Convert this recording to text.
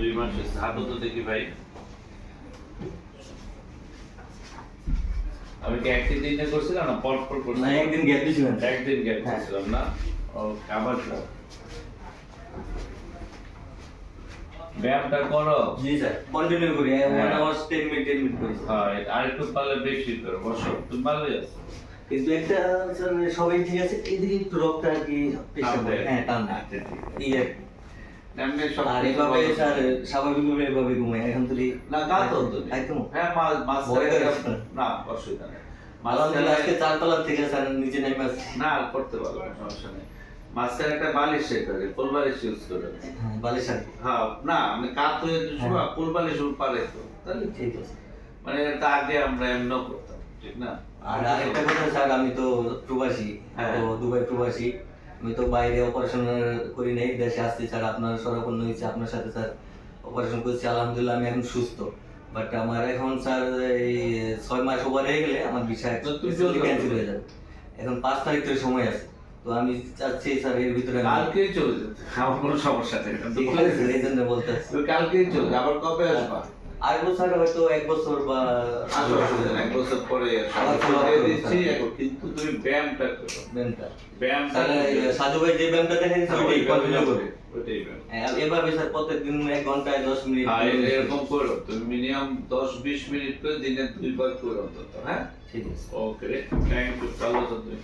2 মাস হয়েছে। হাঁটো তো দেখি ভাই। আমি কি একদিন দিনে করছিলাম না পর পর না করছিলাম? একদিন গ্যাপ দিয়েছিলেন একদিন গ্যাপ হ্যাঁ। করছিলাম না। ও আবার ব্যায়ামটা করো। জি স্যার কন্টিনিউ করি 1 হ্যাঁ। আওয়ার 10 মিনিট করি স্যার। হ্যাঁ, আর একটু পারলে বেশি করো। বসো, তুমি ভালোই আছো। কিন্তু একটা স্যার সবাই ঠিক আছে এদিকে একটু রোগটা আর কি পেশা টান দেয়। হ্যাঁ টান দেয়। আচ্ছা, ঠিক আছে। এই আর কি। এমনি সব আর কিছু এভাবে ভালো। স্যার স্বাভাবিকভাবে এভাবে ঘুমাই এখন তো না, গা তো তো নেই। একদম হ্যাঁ, মাছ ভয় খেলে করে। না, অসুবিধা নেই। মাছ আলহামদুলিল্লাহ আজকে খেলে 4 তলার থেকে স্যার নিচে নেমে আসছি। না করতে পারবো না, সমস্যা নেই। মাঝখানে একটা বালিশ সেট করে, ফুল বালিশ ইউজ করে। হ্যাঁ বালিশ আর কি। হ্যাঁ, না আমি কাত হয়ে শুবা ফুল বালিশ পারে তো, তাহলে ঠিক আছে। মানে এটা আগে আমরা এমনও করতাম, ঠিক না? আর আরেকটা কথা স্যার আমি তো প্রবাসী হ্যাঁ। তো দুবাই প্রবাসী আমি তো বাইরে অপারেশন করি নাই দেশে আসছি স্যার আপনার সরাপন্ন হয়েছে আপনার সাথে স্যার অপারেশন করছি আলহামদুলিল্লাহ আমি এখন সুস্থ বাট আমার এখন স্যার এই 6 মাস ওভার হয়ে গেলে আমার ভিসা তো তুমি চলে যাবে। ক্যান্সেল হয়ে যাবে এখন 5 তারিখ থেকে সময় আছে তো আমি চাচ্ছি স্যার এর ভিতরে আমি কালকেই চলে যেতে, আমার কোনো সমস্যা নেই। ঠিক আছে স্যার এই জন্য বলতে চাচ্ছি। তুমি কালকেই চলে যাবে। আবার কবে আসবা? আর বছর হয়তো 1 বছর বা আসো, অসুবিধা নেই, 1 বছর পরে আবার follow up দিয়ে করবো, দিচ্ছি স্যার। এখন, কিন্তু তুমি ব্যায়ামটা করো। ব্যায়ামটা ব্যায়ামটা স্যার এই করবে। সাধু ভাই যে ব্যায়ামটা দেখাইছে হ্যাঁ, ওইটাই ওই কন্টিনিউ ব্যায়ামটা করবে ওইটাই ব্যায়াম। এভাবে স্যার প্রত্যেকদিন 1 ঘন্টায় 10 মিনিট আর এরকম করো, তুমি মিনিমাম 10-20 মিনিট করে দিনে 2 বার করো অন্তত, হ্যাঁ? ঠিক আছে ওকে, থ্যাংক ইউ, ভালো থাকবে।